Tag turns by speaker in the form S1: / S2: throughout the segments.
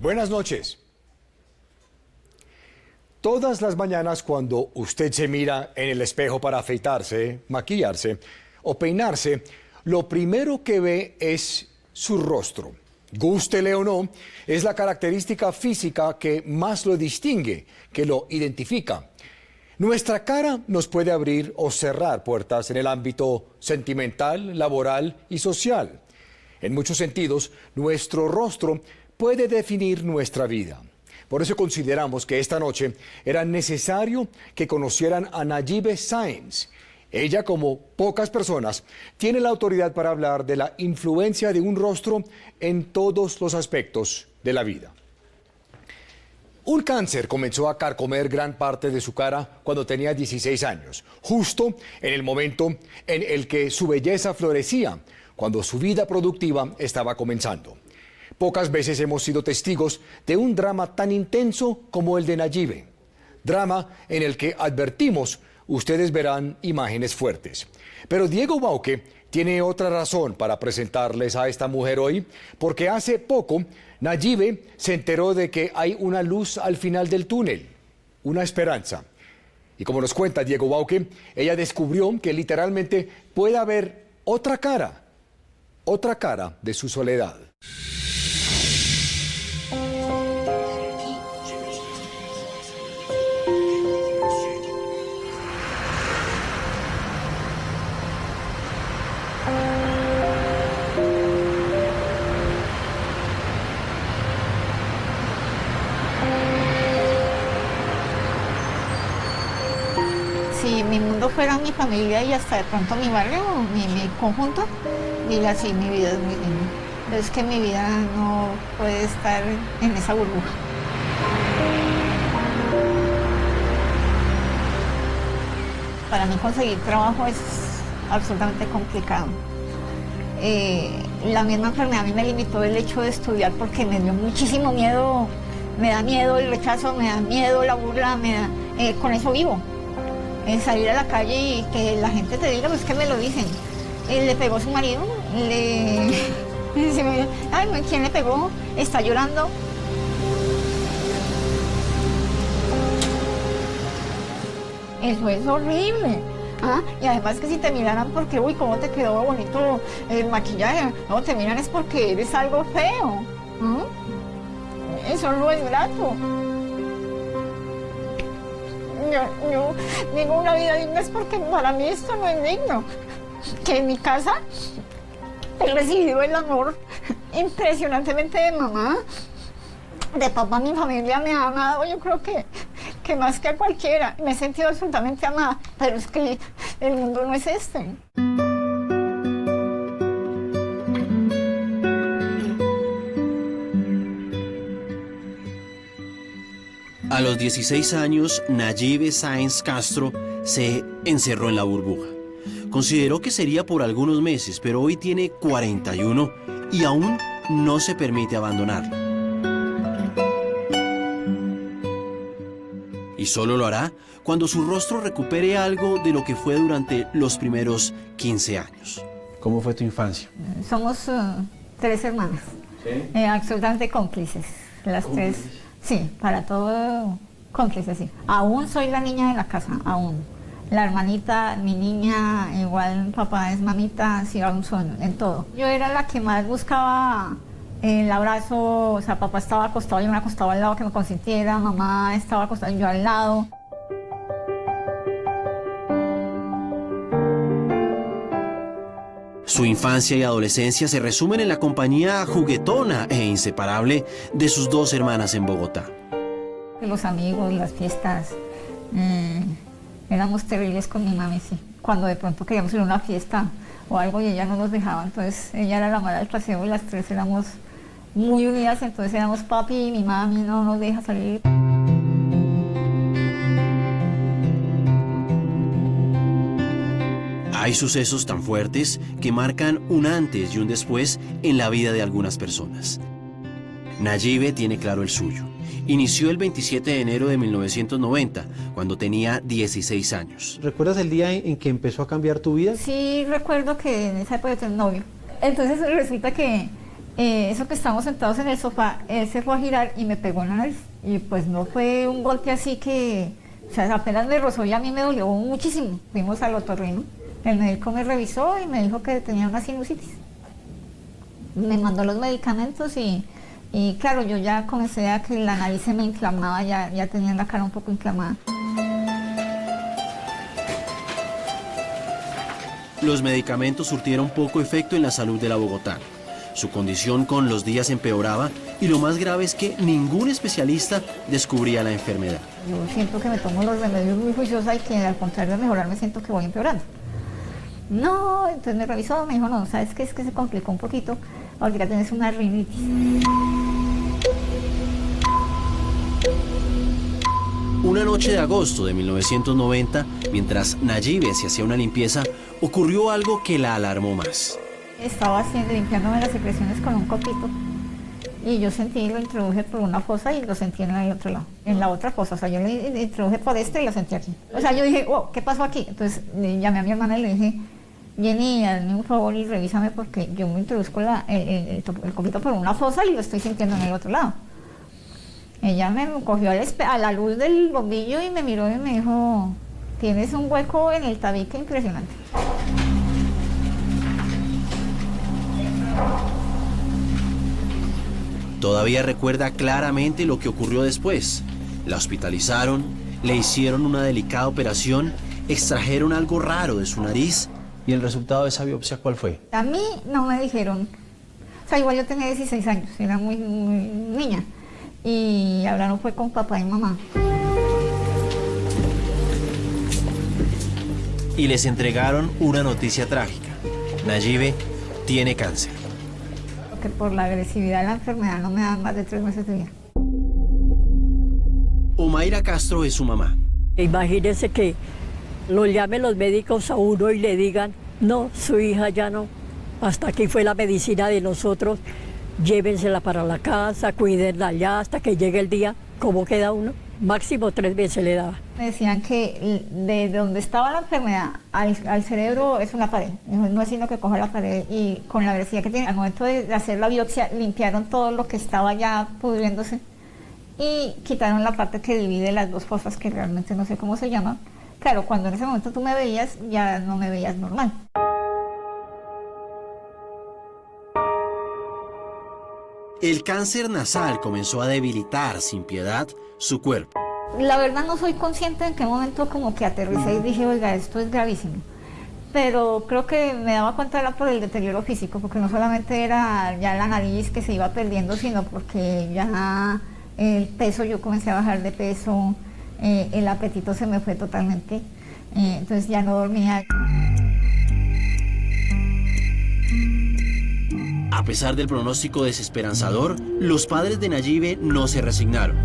S1: Buenas noches. Todas las mañanas cuando usted se mira en el espejo para afeitarse, maquillarse o peinarse, lo primero que ve es su rostro. Gústele o no, es la característica física que más lo distingue, que lo identifica. Nuestra cara nos puede abrir o cerrar puertas en el ámbito sentimental, laboral y social. En muchos sentidos, nuestro rostro puede definir nuestra vida. Por eso consideramos que esta noche era necesario que conocieran a Nayibe Sáenz. Ella, como pocas personas, tiene la autoridad para hablar de la influencia de un rostro en todos los aspectos de la vida. Un cáncer comenzó a carcomer gran parte de su cara cuando tenía 16 años, justo en el momento en el que su belleza florecía, cuando su vida productiva estaba comenzando. Pocas veces hemos sido testigos de un drama tan intenso como el de Nayibe. Drama en el que advertimos, ustedes verán imágenes fuertes. Pero Diego Bauque tiene otra razón para presentarles a esta mujer hoy, porque hace poco Nayibe se enteró de que hay una luz al final del túnel, una esperanza. Y como nos cuenta Diego Bauque, ella descubrió que literalmente puede haber otra cara de su soledad.
S2: Si mi mundo fuera mi familia y hasta de pronto mi barrio, mi conjunto, diría sí, mi vida es muy linda. Pero es que mi vida no puede estar en esa burbuja. Para mí conseguir trabajo es absolutamente complicado. La misma enfermedad a mí me limitó el hecho de estudiar porque me dio muchísimo miedo. Me da miedo el rechazo, me da miedo la burla, con eso vivo. Salir a la calle y que la gente te diga, pues que me lo dicen. Le pegó a su marido, ay, ¿quién le pegó? Está llorando. Eso es horrible. Y además que si te miraran porque, uy, cómo te quedó bonito el maquillaje, no, te miran es porque eres algo feo. Eso no es grato. Yo digo una vida digna es porque para mí esto no es digno. Que en mi casa he recibido el amor impresionantemente de mamá, de papá. Mi familia me ha amado, yo creo que más que a cualquiera. Me he sentido absolutamente amada, pero es que el mundo no es este.
S3: A los 16 años, Nayibe Sáenz Castro se encerró en la burbuja. Consideró que sería por algunos meses, pero hoy tiene 41 y aún no se permite abandonarla. Y solo lo hará cuando su rostro recupere algo de lo que fue durante los primeros 15 años.
S4: ¿Cómo fue tu infancia?
S2: Somos 3 hermanas, ¿sí? Absolutamente cómplices, las ¿cóplices? 3. Sí, para todo cómplices, sí. Aún soy la niña de la casa, aún. La hermanita, mi niña, igual papá es mamita, sí, aún son, en todo. Yo era la que más buscaba el abrazo, o sea, papá estaba acostado, yo me acostaba al lado que me consintiera, mamá estaba acostada, yo al lado.
S3: Su infancia y adolescencia se resumen en la compañía juguetona e inseparable de sus 2 hermanas en Bogotá.
S2: Los amigos, las fiestas, éramos terribles con mi mami, sí. Cuando de pronto queríamos ir a una fiesta o algo y ella no nos dejaba, entonces ella era la mala del paseo y las 3 éramos muy unidas, entonces éramos papi y mi mami no nos deja salir.
S3: Hay sucesos tan fuertes que marcan un antes y un después en la vida de algunas personas. Nayibe tiene claro el suyo. Inició el 27 de enero de 1990, cuando tenía 16 años.
S4: ¿Recuerdas el día en que empezó a cambiar tu vida?
S2: Sí, recuerdo que en esa época yo tenía un novio. Entonces resulta que eso que estábamos sentados en el sofá, él se fue a girar y me pegó en la nariz. Y pues no fue un golpe así que, o sea, apenas me rozó y a mí me dolió muchísimo. Fuimos al otorrino, el médico me revisó y me dijo que tenía una sinusitis. Me mandó los medicamentos y claro, yo ya comencé a que la nariz se me inflamaba, ya tenía la cara un poco inflamada.
S3: Los medicamentos surtieron poco efecto en la salud de la bogotana. Su condición con los días empeoraba y lo más grave es que ningún especialista descubría la enfermedad.
S2: Yo siento que me tomo los remedios muy juiciosa y que al contrario de mejorar me siento que voy empeorando. No, entonces me revisó, me dijo, no, ¿sabes qué? Es que se complicó un poquito, ahorita tienes una rinitis.
S3: Una noche de agosto de 1990, mientras Nayibe se hacía una limpieza, ocurrió algo que la alarmó más.
S2: Estaba limpiándome las secreciones con un copito y yo sentí, lo introduje por una fosa y lo sentí en el otro lado, en la otra fosa. O sea, yo le introduje por y lo sentí aquí. O sea, yo dije, wow, ¿qué pasó aquí? Entonces llamé a mi hermana y le dije, Jenny, hazme un favor y revísame porque yo me introduzco el copito por una fosa y lo estoy sintiendo en el otro lado. Ella me cogió a la luz del bombillo y me miró y me dijo, tienes un hueco en el tabique impresionante.
S3: Todavía recuerda claramente lo que ocurrió después. La hospitalizaron, le hicieron una delicada operación, extrajeron algo raro de su nariz.
S4: ¿Y el resultado de esa biopsia cuál fue?
S2: A mí no me dijeron, o sea, igual yo tenía 16 años, era muy niña. Y hablaron fue con papá y mamá.
S3: Y les entregaron una noticia trágica. Nayibe tiene cáncer.
S2: Porque por la agresividad de la enfermedad no me dan más de 3 meses de vida.
S3: Omaira Castro es su mamá.
S5: Imagínense que lo llamen los médicos a uno y le digan, no, su hija ya no, hasta aquí fue la medicina de nosotros, llévensela para la casa, cuídenla allá hasta que llegue el día. ¿Cómo queda uno? Máximo 3 meses le daba.
S2: Me decían que de donde estaba la enfermedad al cerebro es una pared. No es sino que coja la pared y con la agresividad que tiene, al momento de hacer la biopsia limpiaron todo lo que estaba ya pudriéndose y quitaron la parte que divide las dos fosas, que realmente no sé cómo se llaman. Claro, cuando en ese momento tú me veías, ya no me veías normal.
S3: El cáncer nasal comenzó a debilitar sin piedad su cuerpo.
S2: La verdad no soy consciente en qué momento como que aterricé y dije, oiga, esto es gravísimo. Pero creo que me daba cuenta era por el deterioro físico, porque no solamente era ya la nariz que se iba perdiendo, sino porque ya el peso, yo comencé a bajar de peso, el apetito se me fue totalmente, entonces ya no dormía.
S3: A pesar del pronóstico desesperanzador, los padres de Nayibe no se resignaron.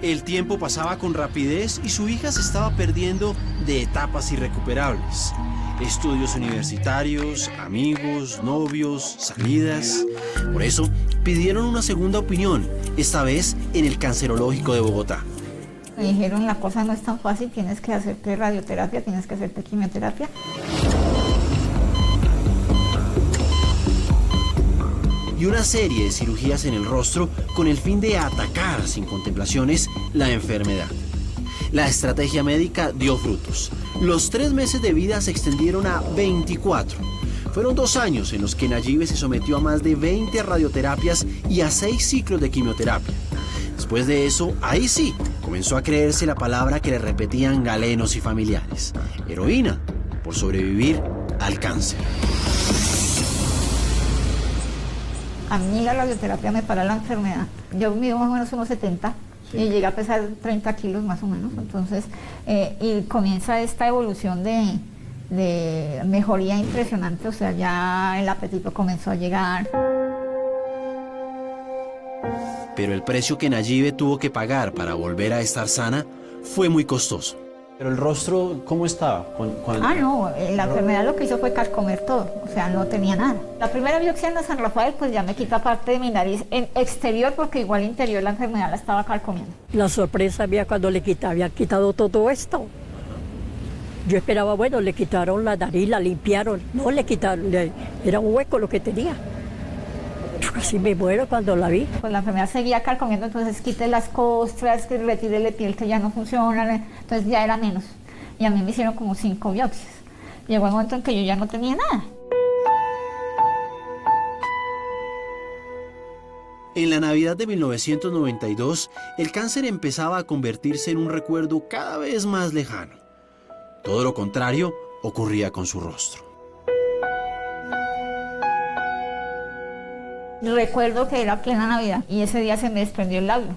S3: El tiempo pasaba con rapidez y su hija se estaba perdiendo de etapas irrecuperables. Estudios universitarios, amigos, novios, salidas. Por eso pidieron una segunda opinión, esta vez en el Cancerológico de Bogotá.
S2: Me dijeron, la cosa no es tan fácil, tienes que hacerte radioterapia, tienes que hacerte quimioterapia.
S3: Y una serie de cirugías en el rostro con el fin de atacar sin contemplaciones la enfermedad. La estrategia médica dio frutos. Los 3 meses de vida se extendieron a 24. Fueron 2 años en los que Nayibe se sometió a más de 20 radioterapias y a 6 ciclos de quimioterapia. Después de eso, ahí sí, comenzó a creerse la palabra que le repetían galenos y familiares. Heroína, por sobrevivir al cáncer.
S2: A mí la radioterapia me para la enfermedad. Yo mido más o menos unos 70 y llegué a pesar 30 kilos más o menos. Entonces, y comienza esta evolución de mejoría impresionante. O sea, ya el apetito comenzó a llegar.
S3: Pero el precio que Nayibe tuvo que pagar para volver a estar sana fue muy costoso.
S4: Pero el rostro, ¿cómo estaba?
S2: No, la enfermedad lo que hizo fue carcomer todo, o sea, no tenía nada. La primera biopsia en la San Rafael, pues ya me quita parte de mi nariz en exterior, porque igual interior la enfermedad la estaba carcomiendo.
S5: La sorpresa mía cuando habían quitado todo esto. Yo esperaba, bueno, le quitaron la nariz, la limpiaron. No, le quitaron, era un hueco lo que tenía. Casi me muero cuando la vi.
S2: Pues la enfermedad seguía carcomiendo, entonces quité las costras, que retire piel que ya no funciona, entonces ya era menos. Y a mí me hicieron como 5 biopsias. Llegó el momento en que yo ya no tenía nada.
S3: En la Navidad de 1992, el cáncer empezaba a convertirse en un recuerdo cada vez más lejano. Todo lo contrario ocurría con su rostro.
S2: Recuerdo que era plena Navidad y ese día se me desprendió el labio.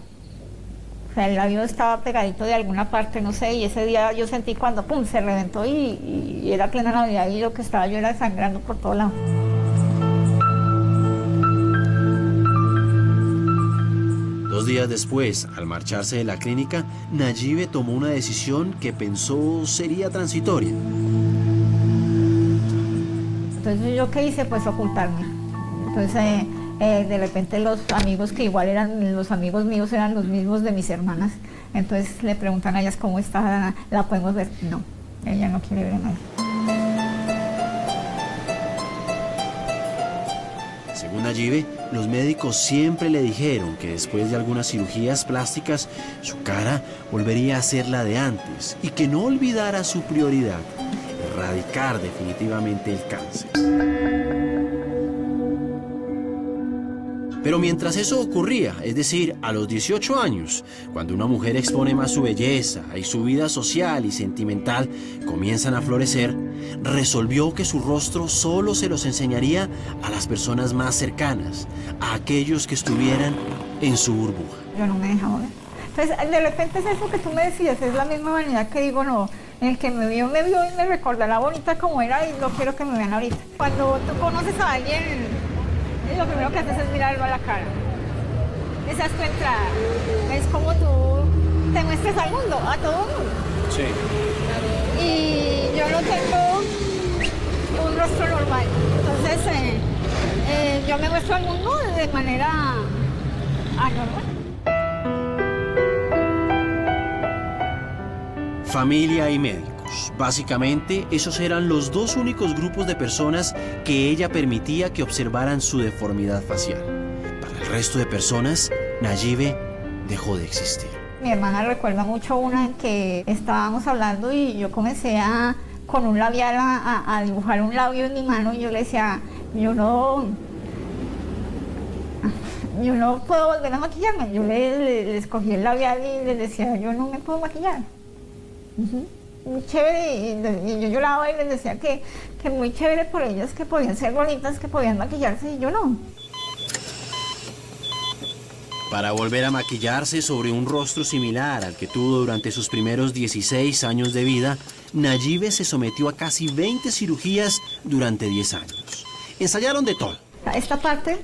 S2: O sea, el labio estaba pegadito de alguna parte, no sé, y ese día yo sentí cuando pum, se reventó y era plena Navidad y lo que estaba yo era sangrando por todo lado.
S3: Dos días después, al marcharse de la clínica, Nayibe tomó una decisión que pensó sería transitoria.
S2: Entonces, ¿yo qué hice? Pues ocultarme. Entonces, de repente los amigos que igual eran los amigos míos eran los mismos de mis hermanas. Entonces le preguntan a ellas cómo está, ¿la podemos ver? No, ella no quiere ver a nadie.
S3: Según Nayibe, los médicos siempre le dijeron que después de algunas cirugías plásticas, su cara volvería a ser la de antes y que no olvidara su prioridad, erradicar definitivamente el cáncer. Pero mientras eso ocurría, es decir, a los 18 años, cuando una mujer expone más su belleza y su vida social y sentimental comienzan a florecer, resolvió que su rostro solo se los enseñaría a las personas más cercanas, a aquellos que estuvieran en su burbuja.
S2: Yo no me dejaba ver. Entonces, de repente es eso que tú me decías, es la misma vanidad que digo, no, el que me vio y me recordará bonita como era y no quiero que me vean ahorita. Cuando tú conoces a alguien, lo primero que haces es mirarlo a la cara. Esa es tu entrada. Es como tú te muestras al mundo, a todo el mundo.
S4: Sí.
S2: Y yo no tengo un rostro normal. Entonces, yo me muestro al mundo de manera anormal.
S3: Familia y médicos. Básicamente, esos eran los dos únicos grupos de personas que ella permitía que observaran su deformidad facial. Para el resto de personas, Nayibe dejó de existir.
S2: Mi hermana recuerda mucho una en que estábamos hablando y yo comencé con un labial a dibujar un labio en mi mano y yo le decía, yo no puedo volver a maquillarme. Yo le escogí el labial y le decía, yo no me puedo maquillar. Muy chévere, y yo lloraba y les decía que muy chévere por ellas, que podían ser bonitas, que podían maquillarse y yo no.
S3: Para volver a maquillarse sobre un rostro similar al que tuvo durante sus primeros 16 años de vida, Nayibe se sometió a casi 20 cirugías durante 10 años. Ensayaron de todo.
S2: Esta parte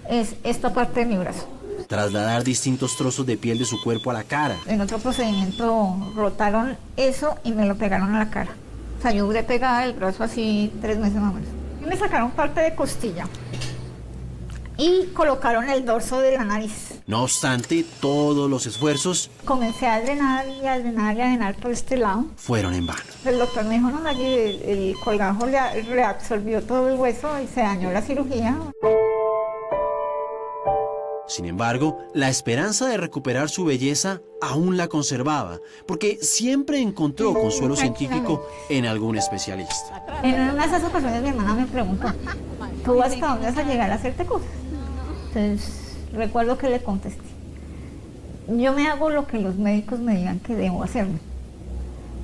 S2: es esta parte de mi brazo.
S3: Trasladar distintos trozos de piel de su cuerpo a la cara.
S2: En otro procedimiento rotaron eso y me lo pegaron a la cara. O sea, yo duré pegada el brazo así 3 meses más o menos. Y me sacaron parte de costilla y colocaron el dorso de la nariz.
S3: No obstante, todos los esfuerzos
S2: Comencé a drenar y a drenar y a drenar por este lado.
S3: fueron en vano.
S2: El doctor me dijo, no, el colgajo le reabsorbió todo el hueso y se dañó la cirugía.
S3: Sin embargo, la esperanza de recuperar su belleza aún la conservaba, porque siempre encontró consuelo científico en algún especialista.
S2: En una de esas ocasiones mi hermana me preguntó, ¿tú hasta dónde vas a llegar a hacerte cosas? Entonces, recuerdo que le contesté, yo me hago lo que los médicos me digan que debo hacerme,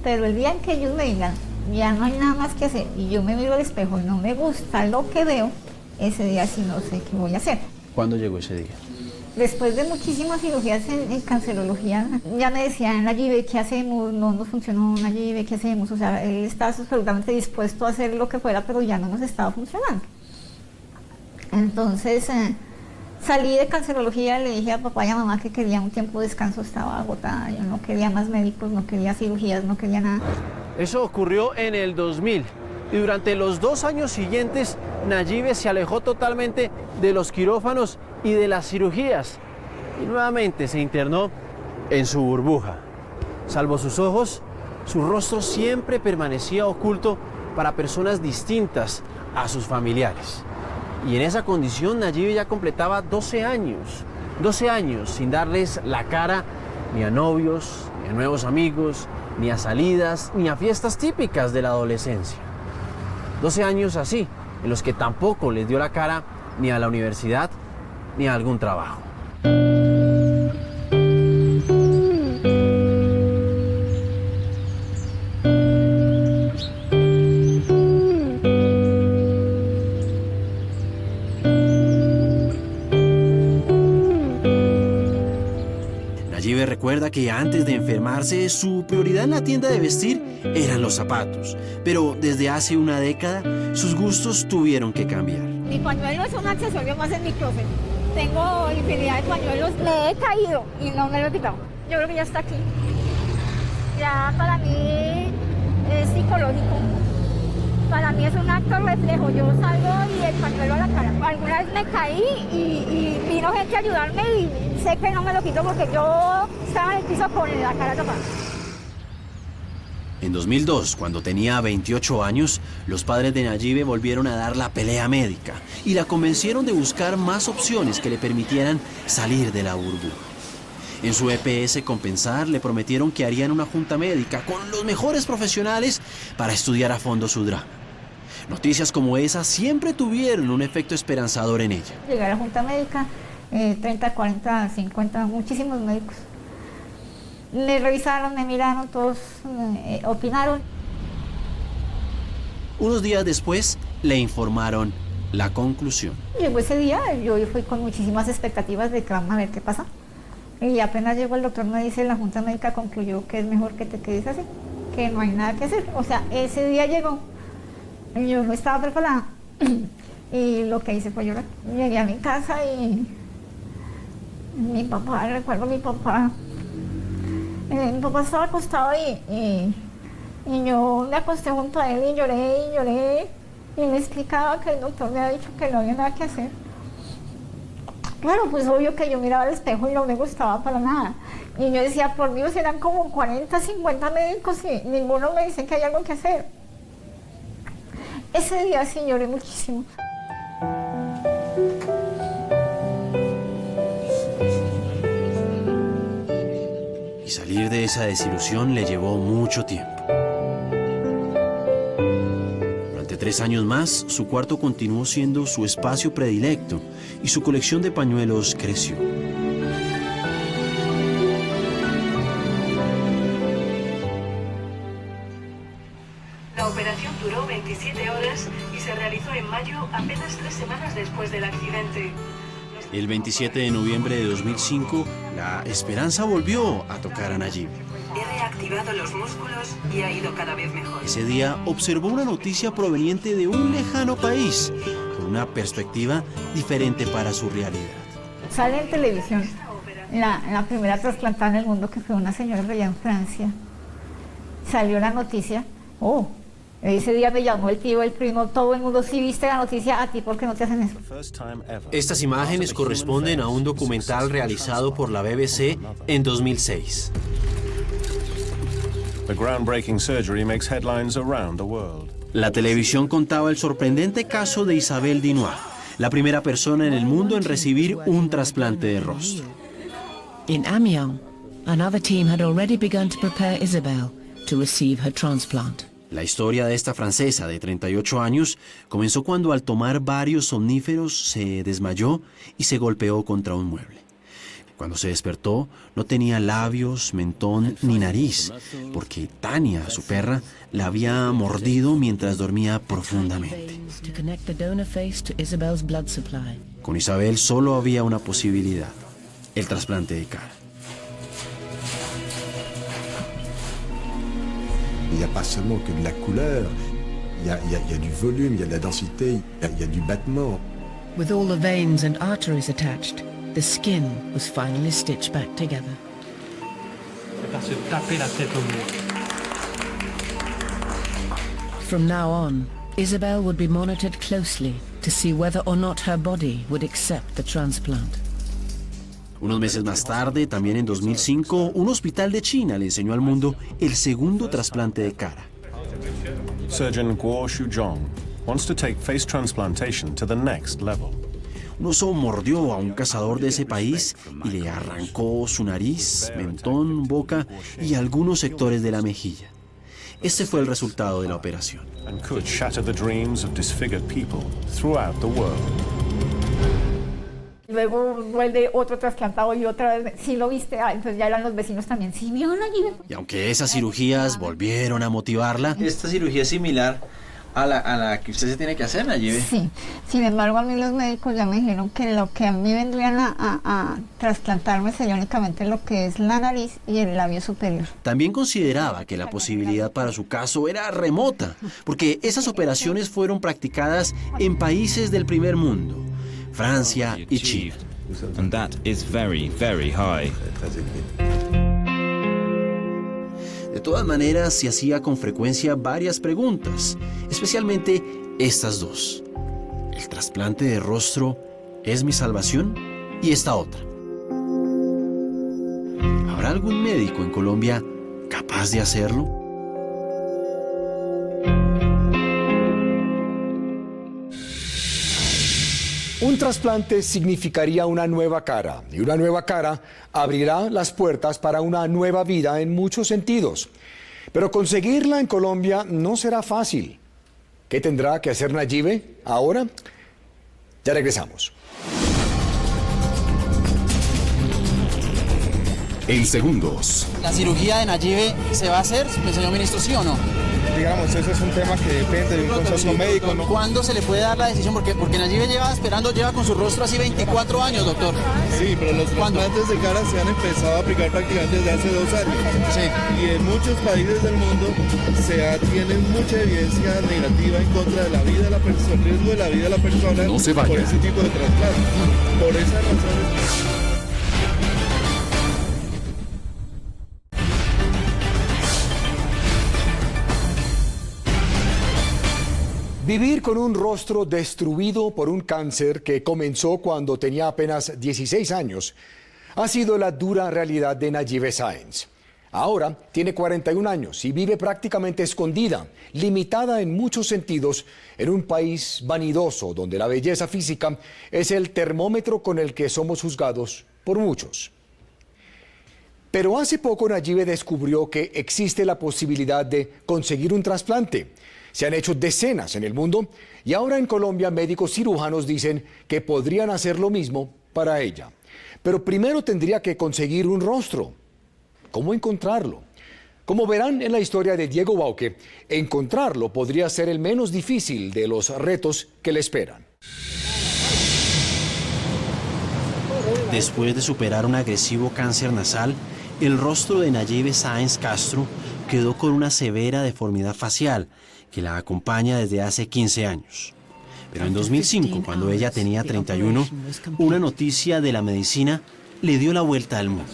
S2: pero el día en que ellos me digan, ya no hay nada más que hacer, y yo me miro al espejo y no me gusta lo que veo, ese día sí no sé qué voy a hacer.
S4: ¿Cuándo llegó ese día?
S2: Después de muchísimas cirugías en cancerología, ya me decían, Nayibe, ¿qué hacemos? No nos funcionó, Nayibe, ¿qué hacemos? O sea, él estaba absolutamente dispuesto a hacer lo que fuera, pero ya no nos estaba funcionando. Entonces, salí de cancerología, le dije a papá y a mamá que quería un tiempo de descanso, estaba agotada, yo no quería más médicos, no quería cirugías, no quería nada.
S6: Eso ocurrió en el 2000 y durante los 2 años siguientes, Nayibe se alejó totalmente de los quirófanos y de las cirugías y nuevamente se internó en su burbuja. Salvo sus ojos, su rostro siempre permanecía oculto para personas distintas a sus familiares. Y en esa condición Nayibe ya completaba 12 años sin darles la cara ni a novios, ni a nuevos amigos, ni a salidas, ni a fiestas típicas de la adolescencia. 12 años así, en los que tampoco les dio la cara ni a la universidad, ni a algún trabajo.
S3: Nayibe recuerda que antes de enfermarse, su prioridad en la tienda de vestir eran los zapatos. Pero desde hace una década, sus gustos tuvieron que cambiar.
S2: Mi pañuelo es un accesorio más en mi closet. Tengo infinidad de pañuelos. Me he caído y no me lo he quitado. Yo creo que ya está aquí. Ya para mí es psicológico. Para mí es un acto reflejo. Yo salgo y el pañuelo a la cara. Alguna vez me caí y vino gente a ayudarme y sé que no me lo quito porque yo estaba en el piso con la cara tapada.
S3: En 2002, cuando tenía 28 años, los padres de Nayibe volvieron a dar la pelea médica y la convencieron de buscar más opciones que le permitieran salir de la burbuja. En su EPS Compensar le prometieron que harían una junta médica con los mejores profesionales para estudiar a fondo su drama. Noticias como esa siempre tuvieron un efecto esperanzador en ella.
S2: Llegué a la junta médica, 30, 40, 50, muchísimos médicos. Me revisaron, me miraron, todos opinaron.
S3: Unos días después le informaron la conclusión.
S2: Llegó ese día, yo fui con muchísimas expectativas de que vamos a ver qué pasa. Y apenas llegó el doctor, me dice, la junta médica concluyó que es mejor que te quedes así, que no hay nada que hacer. O sea, ese día llegó, y yo no estaba preparada. Y lo que hice fue llorar. Llegué a mi casa y mi papá, recuerdo a mi papá estaba acostado y yo me acosté junto a él y lloré y me explicaba que el doctor me había dicho que no había nada que hacer. Claro, pues obvio que yo miraba al espejo y no me gustaba para nada. Y yo decía, por Dios, eran como 40, 50 médicos y ninguno me dice que hay algo que hacer. Ese día sí lloré muchísimo.
S3: Y salir de esa desilusión le llevó mucho tiempo. Durante 3 años más, su cuarto continuó siendo su espacio predilecto y su colección de pañuelos creció.
S7: La operación duró 27 horas y se realizó en mayo, apenas 3 semanas después del accidente.
S3: El 27 de noviembre de 2005, la esperanza volvió a tocar a Nayibe.
S7: He reactivado los músculos y ha ido cada vez mejor.
S3: Ese día observó una noticia proveniente de un lejano país, con una perspectiva diferente para su realidad.
S2: Sale en televisión la primera trasplantada en el mundo, que fue una señora allá en Francia. Salió la noticia. Oh, ese día me llamó el tío, el primo, todo el mundo. Sí, viste la noticia, a ti, ¿por qué no te hacen eso?
S3: Estas imágenes corresponden a un documental realizado por la BBC en 2006.
S8: The groundbreaking surgery makes headlines around the world.
S3: La televisión contaba el sorprendente caso de Isabelle Dinois, la primera persona en el mundo en recibir un trasplante de rostro.
S9: In Amiens, another team had already begun to prepare Isabelle to receive her transplant.
S3: La historia de esta francesa de 38 años comenzó cuando al tomar varios somníferos se desmayó y se golpeó contra un mueble. Cuando se despertó, no tenía labios, mentón ni nariz, porque Tania, su perra, la había mordido mientras dormía profundamente. Con Isabelle solo había una posibilidad, el trasplante de cara.
S10: Il n'y a pas seulement que de la couleur, il y a du volume, il y a de la densité, il y a du battement.
S9: With all the veins and arteries attached, the skin was finally stitched back together. From now on, Isabelle would be monitored closely to see whether or not her body would accept the transplant.
S3: Unos meses más tarde, también en 2005, un hospital de China le enseñó al mundo el segundo trasplante de cara.
S8: Surgeon Guo Shuzhong wants to take face transplantation to the next level.
S3: Un oso mordió a un cazador de ese país y le arrancó su nariz, mentón, boca y algunos sectores de la mejilla. Este fue el resultado de la operación.
S8: And could shatter the dreams of disfigured people throughout the world.
S2: Luego vuelve otro trasplantado y otra vez, sí lo viste, entonces ya eran los vecinos también, sí vio Nayibet.
S3: Y aunque esas cirugías volvieron a motivarla,
S4: ¿Esta cirugía es similar a la que usted se tiene que hacer, Nayibet?
S2: Sí, sin embargo a mí los médicos ya me dijeron que lo que a mí vendrían a trasplantarme sería únicamente lo que es la nariz y el labio superior.
S3: también consideraba que la posibilidad para su caso era remota, porque esas operaciones fueron practicadas en países del primer mundo, Francia y China.
S11: And that is very, very high.
S3: De todas maneras, se hacía con frecuencia varias preguntas, especialmente estas dos. ¿El trasplante de rostro es mi salvación? Y esta otra. ¿Habrá algún médico en Colombia capaz de hacerlo?
S1: Un trasplante significaría una nueva cara, y una nueva cara abrirá las puertas para una nueva vida en muchos sentidos. Pero conseguirla en Colombia no será fácil. ¿Qué tendrá que hacer Nayibet ahora? Ya regresamos.
S12: En segundos.
S13: ¿La cirugía de Nayibet se va a hacer, señor ministro, sí o no?
S14: Digamos, eso es un tema que depende de un consejo médico, ¿no?
S13: ¿Cuándo se le puede dar la decisión? Porque Nayibet lleva con su rostro así 24 años, doctor.
S14: Sí, pero los trasplantes de cara se han empezado a aplicar prácticamente desde hace 2 años.
S13: Sí.
S14: Y en muchos países del mundo tienen mucha evidencia negativa en contra de la vida de la persona, el riesgo de la vida de la persona
S12: No se vaya.
S14: por ese tipo de trasplantes. Por esas razones.
S1: Vivir con un rostro destruido por un cáncer que comenzó cuando tenía apenas 16 años ha sido la dura realidad de Nayibet Sáenz. Ahora tiene 41 años y vive prácticamente escondida, limitada en muchos sentidos, en un país vanidoso donde la belleza física es el termómetro con el que somos juzgados por muchos. Pero hace poco Nayibet descubrió que existe la posibilidad de conseguir un trasplante. Se han hecho decenas en el mundo y ahora en Colombia médicos cirujanos dicen que podrían hacer lo mismo para ella. Pero primero tendría que conseguir un rostro. ¿Cómo encontrarlo? Como verán en la historia de Diego Bauque, encontrarlo podría ser el menos difícil de los retos que le esperan.
S3: Después de superar un agresivo cáncer nasal, el rostro de Nayibet Sáenz Castro quedó con una severa deformidad facial que la acompaña desde hace 15 años. Pero en 2005, cuando ella tenía 31, una noticia de la medicina le dio la vuelta al mundo.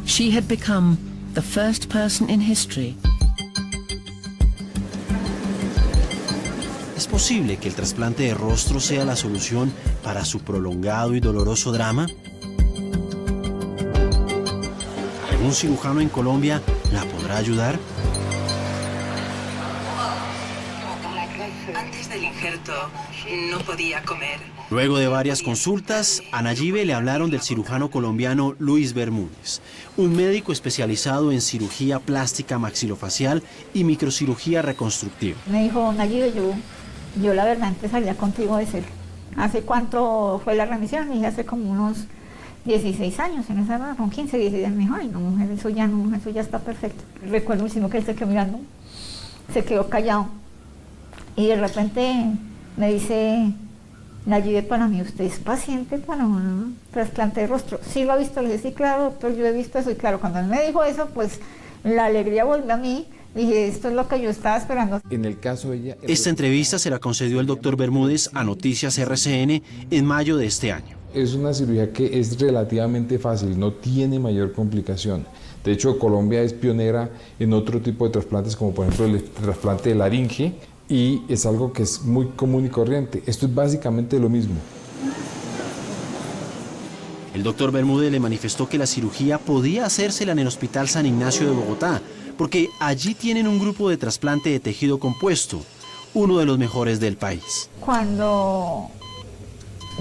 S9: She had become the first person in history.
S3: ¿Es posible que el trasplante de rostro sea la solución para su prolongado y doloroso drama? ¿Algún cirujano en Colombia la podrá ayudar?
S7: Antes del injerto no podía comer.
S3: Luego de varias consultas, a Nayibet le hablaron del cirujano colombiano Luis Bermúdez, un médico especializado en cirugía plástica maxilofacial y microcirugía reconstructiva.
S2: Me dijo, Nayibet, yo la verdad empezaría contigo de cero. ¿Hace cuánto fue la remisión? Me dije, hace como unos 16 años, en esa edad, con 15, 16, me dijo, ay, no, mujer, eso ya está perfecto. Recuerdo muchísimo que él se quedó mirando, se quedó callado. Y de repente me dice, Nayibet, para mí usted es paciente para un trasplante de rostro. Sí lo ha visto, le dije, sí, claro, doctor, yo he visto eso. Y claro, cuando él me dijo eso, pues la alegría volvió a mí. Dije, esto es lo que yo estaba esperando.
S15: En el caso de ella...
S3: Esta entrevista se la concedió el doctor Bermúdez a Noticias RCN en mayo de este año.
S15: Es una cirugía que es relativamente fácil, no tiene mayor complicación. De hecho, Colombia es pionera en otro tipo de trasplantes, como por ejemplo el trasplante de laringe, y es algo que es muy común y corriente. Esto es básicamente lo mismo.
S3: El doctor Bermúdez le manifestó que la cirugía podía hacérsela en el Hospital San Ignacio de Bogotá, porque allí tienen un grupo de trasplante de tejido compuesto, uno de los mejores del país.
S2: Cuando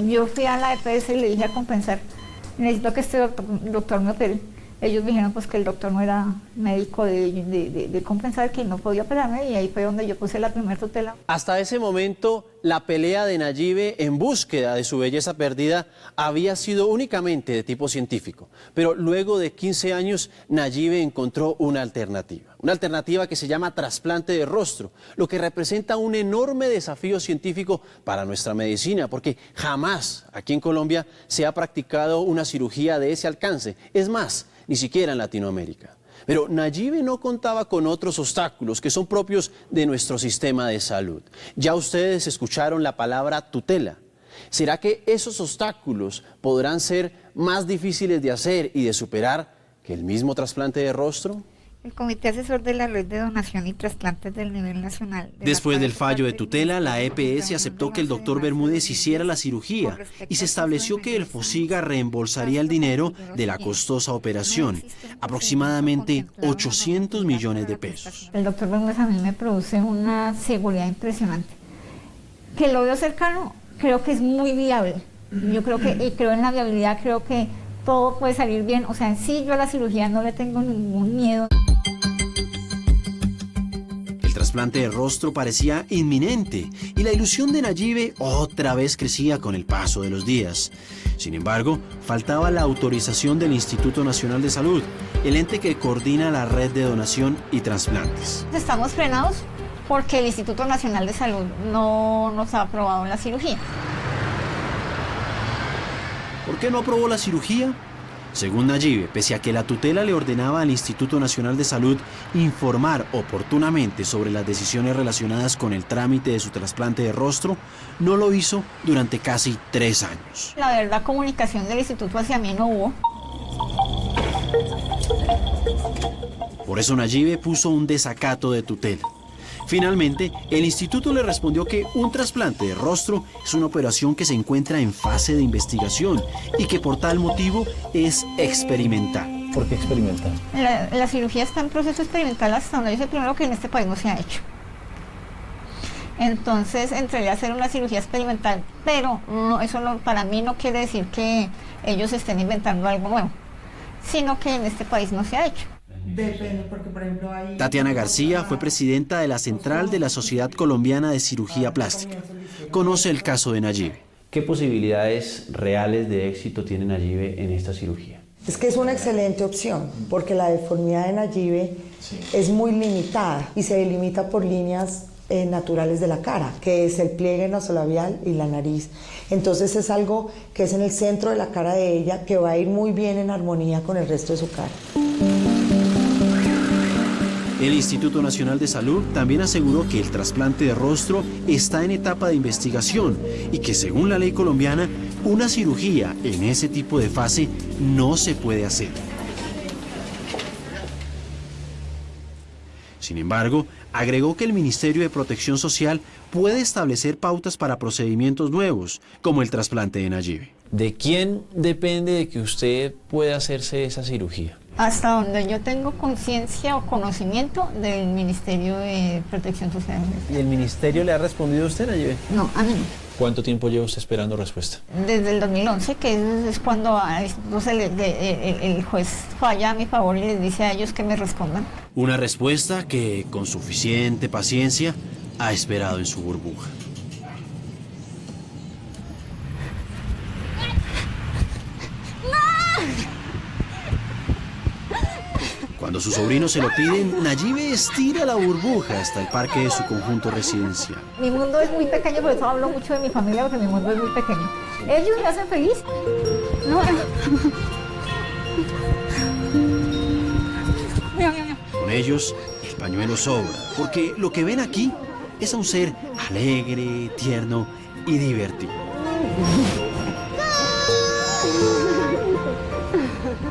S2: yo fui a la EPS y le dije a Compensar, necesito que este doctor me opere. Ellos dijeron pues que el doctor no era médico de Compensar, que no podía operarme, y ahí fue donde yo puse la primera tutela.
S6: Hasta ese momento, la pelea de Nayibe en búsqueda de su belleza perdida había sido únicamente de tipo científico. Pero luego de 15 años, Nayibe encontró una alternativa que se llama trasplante de rostro, lo que representa un enorme desafío científico para nuestra medicina, porque jamás aquí en Colombia se ha practicado una cirugía de ese alcance. Es más, ni siquiera en Latinoamérica. Pero Nayibe no contaba con otros obstáculos que son propios de nuestro sistema de salud. Ya ustedes escucharon la palabra tutela. ¿Será que esos obstáculos podrán ser más difíciles de hacer y de superar que el mismo trasplante de rostro?
S2: El Comité Asesor de la Red de Donación y Trasplantes del nivel nacional.
S3: Después del fallo de tutela, la EPS aceptó que el doctor Bermúdez hiciera la cirugía y se estableció que el FOSIGA reembolsaría el dinero de la costosa operación, aproximadamente 800 millones de pesos.
S2: El doctor Bermúdez a mí me produce una seguridad impresionante. Que lo veo cercano, creo que es muy viable. Yo creo en la viabilidad, creo que todo puede salir bien. O sea, en sí yo a la cirugía no le tengo ningún miedo.
S3: El trasplante de rostro parecía inminente y la ilusión de Nayibe otra vez crecía con el paso de los días. Sin embargo, faltaba la autorización del Instituto Nacional de Salud, el ente que coordina la red de donación y trasplantes.
S2: Estamos frenados porque el Instituto Nacional de Salud no nos ha aprobado la cirugía.
S3: ¿Por qué no aprobó la cirugía? Según Nayibe, pese a que la tutela le ordenaba al Instituto Nacional de Salud informar oportunamente sobre las decisiones relacionadas con el trámite de su trasplante de rostro, no lo hizo durante casi 3 años.
S2: La verdad, comunicación del instituto hacia mí no hubo.
S3: Por eso Nayibe puso un desacato de tutela. Finalmente, el instituto le respondió que un trasplante de rostro es una operación que se encuentra en fase de investigación y que por tal motivo es experimental.
S4: ¿Por qué experimental?
S2: La cirugía está en proceso experimental hasta donde yo sé primero que en este país no se ha hecho. Entonces entré a hacer una cirugía experimental, pero para mí no quiere decir que ellos estén inventando algo nuevo, sino que en este país no se ha hecho.
S16: Depende, porque por ejemplo hay...
S3: Tatiana García fue presidenta de la Central de la Sociedad Colombiana de Cirugía Plástica. Conoce el caso de Nayibe.
S4: ¿Qué posibilidades reales de éxito tiene Nayibe en esta cirugía?
S16: Es que es una excelente opción, porque la deformidad de Nayibe es muy limitada y se delimita por líneas naturales de la cara, que es el pliegue nasolabial y la nariz. Entonces es algo que es en el centro de la cara de ella, que va a ir muy bien en armonía con el resto de su cara.
S3: El Instituto Nacional de Salud también aseguró que el trasplante de rostro está en etapa de investigación y que según la ley colombiana, una cirugía en ese tipo de fase no se puede hacer. Sin embargo, agregó que el Ministerio de Protección Social puede establecer pautas para procedimientos nuevos, como el trasplante de Nayibe.
S4: ¿De quién depende de que usted pueda hacerse esa cirugía?
S2: Hasta donde yo tengo conciencia o conocimiento del Ministerio de Protección Social.
S4: ¿Y el ministerio le ha respondido a usted, Nayibe?
S2: No, a mí no.
S4: ¿Cuánto tiempo lleva usted esperando respuesta?
S2: Desde el 2011, que es cuando el juez falla a mi favor y les dice a ellos que me respondan.
S3: Una respuesta que, con suficiente paciencia, ha esperado en su burbuja. Cuando sus sobrinos se lo piden, Nayibe estira la burbuja hasta el parque de su conjunto residencial.
S2: Mi mundo es muy pequeño, por eso hablo mucho de mi familia, porque mi mundo es muy pequeño. Ellos me hacen feliz. No.
S3: Con ellos, el pañuelo sobra, porque lo que ven aquí es a un ser alegre, tierno y divertido.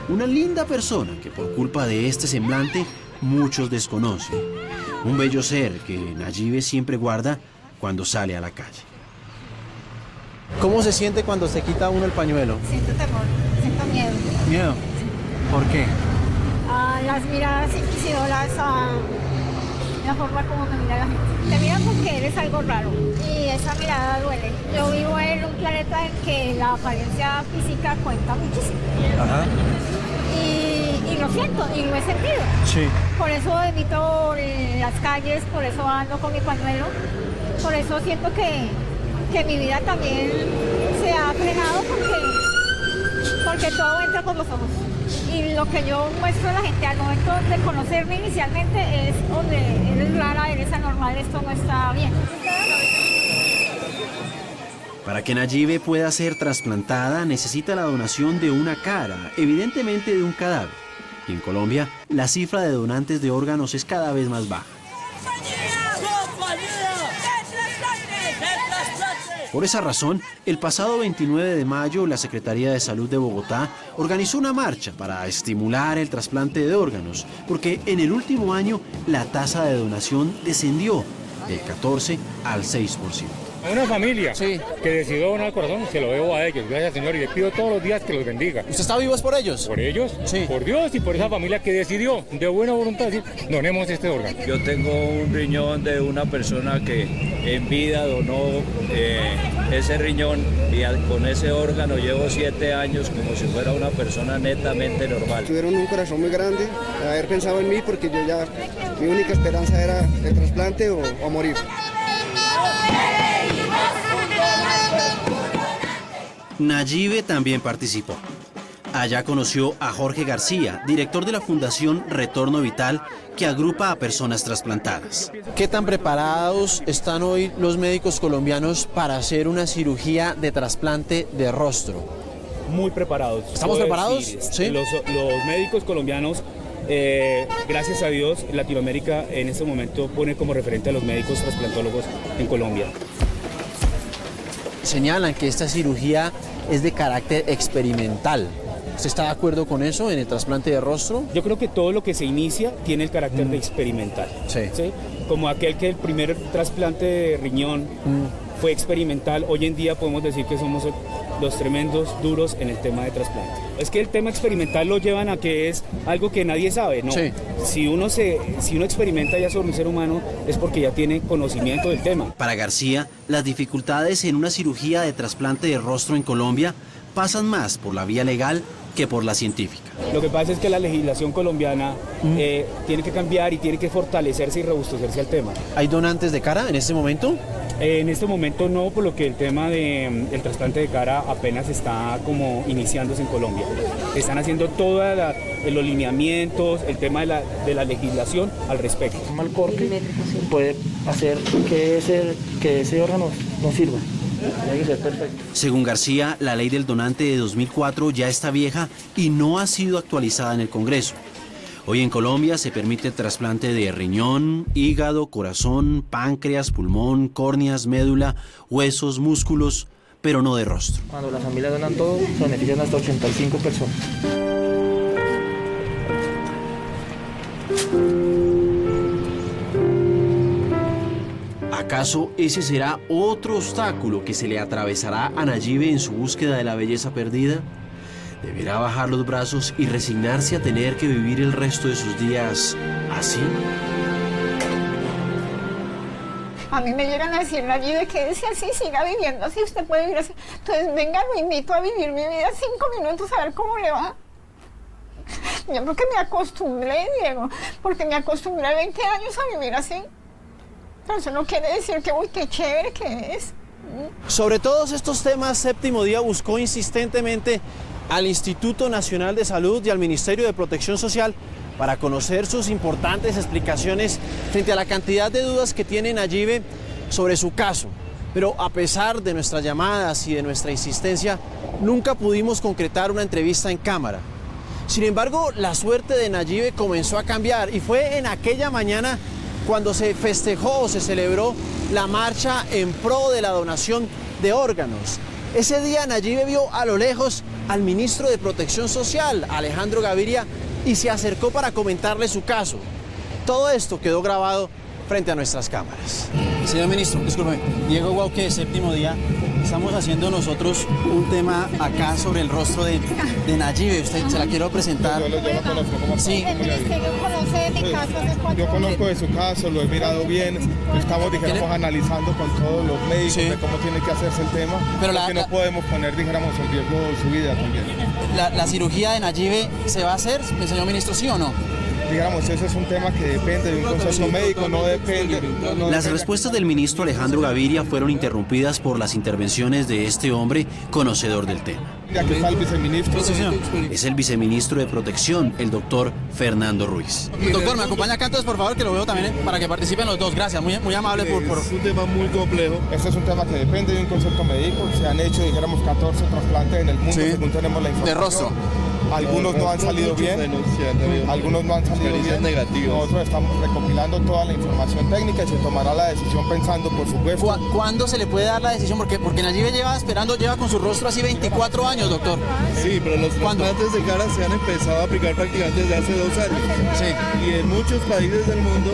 S3: Una linda persona que por culpa de este semblante muchos desconocen. Un bello ser que Nayibe siempre guarda cuando sale a la calle.
S6: ¿Cómo se siente cuando se quita uno el pañuelo?
S2: Siento temor. miedo.
S6: ¿Miedo? ¿Por qué?
S2: A las miradas inquisidoras, a la forma como me mira la gente. Te miran porque eres algo raro y esa mirada duele. Yo vivo en un planeta en que la apariencia física cuenta muchísimo.
S6: Ajá.
S2: Y lo siento, y lo he sentido.
S6: Sí.
S2: Por eso evito las calles, por eso ando con mi pañuelo, por eso siento que mi vida también se ha frenado porque todo entra por los ojos. Y lo que yo muestro a la gente al momento de conocerme inicialmente es donde eres rara, eres anormal, esto no está bien.
S3: Para que Nayibe pueda ser trasplantada necesita la donación de una cara, evidentemente de un cadáver. Y en Colombia, la cifra de donantes de órganos es cada vez más baja. Por esa razón, el pasado 29 de mayo, la Secretaría de Salud de Bogotá organizó una marcha para estimular el trasplante de órganos, porque en el último año la tasa de donación descendió del 14 al 6%.
S17: Una familia que decidió donar el corazón, se lo debo a ellos, gracias Señor, y les pido todos los días que los bendiga.
S6: ¿Usted está vivo es por ellos?
S17: Por ellos,
S6: sí.
S17: Por Dios y por esa familia que decidió de buena voluntad decir, donemos este órgano.
S18: Yo tengo un riñón de una persona que en vida donó ese riñón y con ese órgano llevo 7 años como si fuera una persona netamente normal.
S19: Tuvieron un corazón muy grande, haber pensado en mí porque yo ya, mi única esperanza era el trasplante o morir.
S3: Nayibe también participó. Allá conoció a Jorge García, director de la Fundación Retorno Vital, que agrupa a personas trasplantadas.
S6: ¿Qué tan preparados están hoy los médicos colombianos para hacer una cirugía de trasplante de rostro?
S20: Muy preparados.
S6: ¿Estamos preparados?
S20: Sí. Los médicos colombianos, gracias a Dios, Latinoamérica en este momento pone como referente a los médicos trasplantólogos en Colombia.
S6: Señalan que esta cirugía es de carácter experimental. ¿Usted está de acuerdo con eso en el trasplante de rostro?
S20: Yo creo que todo lo que se inicia tiene el carácter de experimental.
S6: Sí.
S20: ¿Sí? Como aquel que el primer trasplante de riñón fue experimental, hoy en día podemos decir que somos los tremendos duros en el tema de trasplante. Es que el tema experimental lo llevan a que es algo que nadie sabe, ¿no?
S6: Sí.
S20: Si uno experimenta ya sobre un ser humano es porque ya tiene conocimiento del tema.
S3: Para García, las dificultades en una cirugía de trasplante de rostro en Colombia pasan más por la vía legal que por la científica.
S20: Lo que pasa es que la legislación colombiana tiene que cambiar y tiene que fortalecerse y robustecerse al tema.
S6: ¿Hay donantes de cara en este momento?
S20: En este momento no, por lo que el tema del trasplante de cara apenas está como iniciándose en Colombia. Están haciendo todos los lineamientos, el tema de la legislación al respecto.
S21: Un mal corte puede hacer que ese órgano no sirva. Tiene que ser perfecto.
S3: Según García, la ley del donante de 2004 ya está vieja y no ha sido actualizada en el Congreso. Hoy en Colombia se permite el trasplante de riñón, hígado, corazón, páncreas, pulmón, córneas, médula, huesos, músculos, pero no de rostro.
S21: Cuando las familias donan todo, se benefician hasta 85 personas.
S3: ¿Acaso ese será otro obstáculo que se le atravesará a Nayibe en su búsqueda de la belleza perdida? ¿Deberá bajar los brazos y resignarse a tener que vivir el resto de sus días así?
S2: A mí me llegan a decir, Nayibe, quédese así, siga viviendo así, usted puede vivir así. Entonces, venga, lo invito a vivir mi vida 5 minutos a ver cómo le va. Yo porque me acostumbré, Diego, porque me acostumbré 20 años a vivir así. Pero eso no quiere decir que, uy, qué chévere que es.
S6: Sobre todos estos temas, Séptimo Día buscó insistentemente al Instituto Nacional de Salud y al Ministerio de Protección Social para conocer sus importantes explicaciones frente a la cantidad de dudas que tiene Nayibe sobre su caso. Pero a pesar de nuestras llamadas y de nuestra insistencia, nunca pudimos concretar una entrevista en cámara. Sin embargo, la suerte de Nayibe comenzó a cambiar y fue en aquella mañana cuando se festejó o se celebró la marcha en pro de la donación de órganos. Ese día Nayibe vio a lo lejos al ministro de Protección Social, Alejandro Gaviria, y se acercó para comentarle su caso. Todo esto quedó grabado frente a nuestras cámaras.
S13: Señor ministro, discúlpeme, Diego Guauque, séptimo día. Estamos haciendo nosotros un tema acá sobre el rostro de Nayibe. Usted se la quiero presentar.
S14: Yo la conozco como
S13: sí.
S2: El ministerio conoce mi caso hace 4
S14: Yo conozco de su caso, lo he mirado bien. Estamos, dijéramos, analizando con todos los médicos de cómo tiene que hacerse el tema. Pero porque no podemos poner, dijéramos, en riesgo su vida también.
S13: ¿La cirugía de Nayibe se va a hacer, señor ministro, sí o no?
S14: Digamos, eso es un tema que depende de un consenso médico, no depende.
S3: Las respuestas del ministro Alejandro Gaviria fueron interrumpidas por las intervenciones de este hombre conocedor del tema.
S14: Aquí está el viceministro.
S3: Es el viceministro de Protección, el doctor Fernando Ruiz.
S13: Doctor, me acompaña acá entonces, por favor, que lo veo también para que participen los dos. Gracias, muy amable por...
S14: Es un tema muy complejo. Este es un tema que depende de un concepto médico. Se han hecho, dijéramos, 14 trasplantes en el mundo, según tenemos la información.
S13: De rostro.
S14: Algunos no han salido bien, algunos no han salido bien. Nosotros estamos recopilando toda la información técnica y se tomará la decisión pensando, por supuesto.
S13: ¿Cuándo se le puede dar la decisión? Porque Nayibe lleva con su rostro así 24 años, doctor.
S14: Sí, pero los trasplantes de cara se han empezado a aplicar prácticamente desde hace 2 años. Sí. Y en muchos países del mundo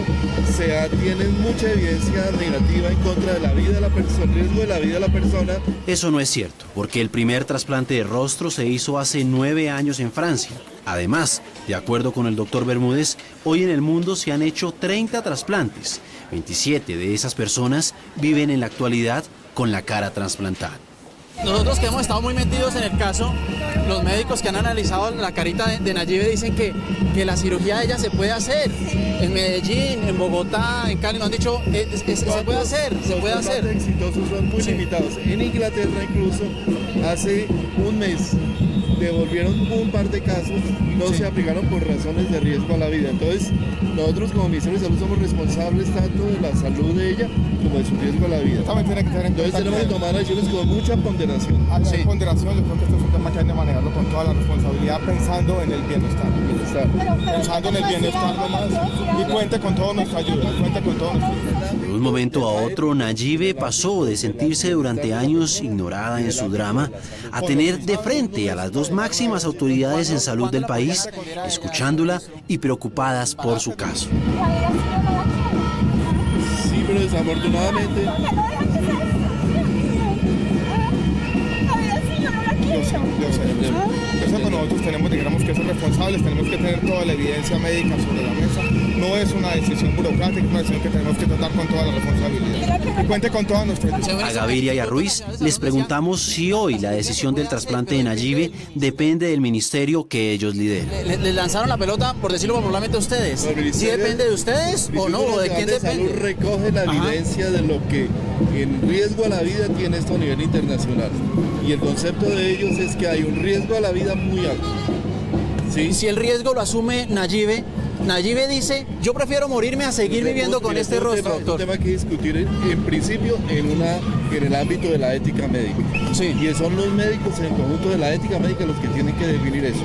S14: tienen mucha evidencia negativa en contra de la vida de la persona, el riesgo de la vida de la persona.
S3: Eso no es cierto, porque el primer trasplante de rostro se hizo hace 9 años en Francia. Además, de acuerdo con el doctor Bermúdez, hoy en el mundo se han hecho 30 trasplantes. 27 de esas personas viven en la actualidad con la cara trasplantada.
S13: Nosotros que hemos estado muy metidos en el caso, los médicos que han analizado la carita de Nayibe dicen que la cirugía de ella se puede hacer. En Medellín, en Bogotá, en Cali, nos han dicho, se puede hacer.
S14: Los exitosos son muy limitados. En Inglaterra incluso, hace un mes, devolvieron un par de casos y no se aplicaron por razones de riesgo a la vida. Entonces, nosotros como Ministerio de Salud somos responsables tanto de la salud de ella como de su riesgo a la vida. Entonces tenemos que tomar decisiones con mucha ponderación. Ponderación, yo creo que esto es un tema que hay que manejarlo con toda la responsabilidad, pensando en el bienestar. Pensando en el bienestar nomás, y cuente con toda nuestra ayuda,
S3: De un momento a otro, Nayibe pasó de sentirse durante años ignorada en su drama a tener de frente a las dos máximas autoridades en salud del país, escuchándola y preocupadas por su caso.
S14: Sí, pero desafortunadamente... Yo sé, pero nosotros tenemos, digamos, que ser responsables, tenemos que tener toda la evidencia médica sobre la mesa. No es una decisión burocrática, es una decisión que tenemos que tratar con toda la responsabilidad. Y cuente con toda nuestra ayuda.
S3: A Gaviria y a Ruiz les preguntamos si hoy la decisión del trasplante de Nayibe depende del ministerio que ellos lideran.
S13: ¿Les lanzaron la pelota, por decirlo popularmente, a ustedes? ¿Sí depende de ustedes o no? ¿O de quién depende?
S14: Salud recoge la evidencia de lo que en riesgo a la vida tiene esto a nivel internacional. Y el concepto de ellos es que hay un riesgo a la vida muy alto.
S13: ¿Sí? Si el riesgo lo asume Nayibe dice, yo prefiero morirme a seguir viviendo con este rostro, doctor.
S14: Es un tema que discutir en principio en el ámbito de la ética médica.
S13: Sí.
S14: Y son los médicos en el conjunto de la ética médica los que tienen que definir eso.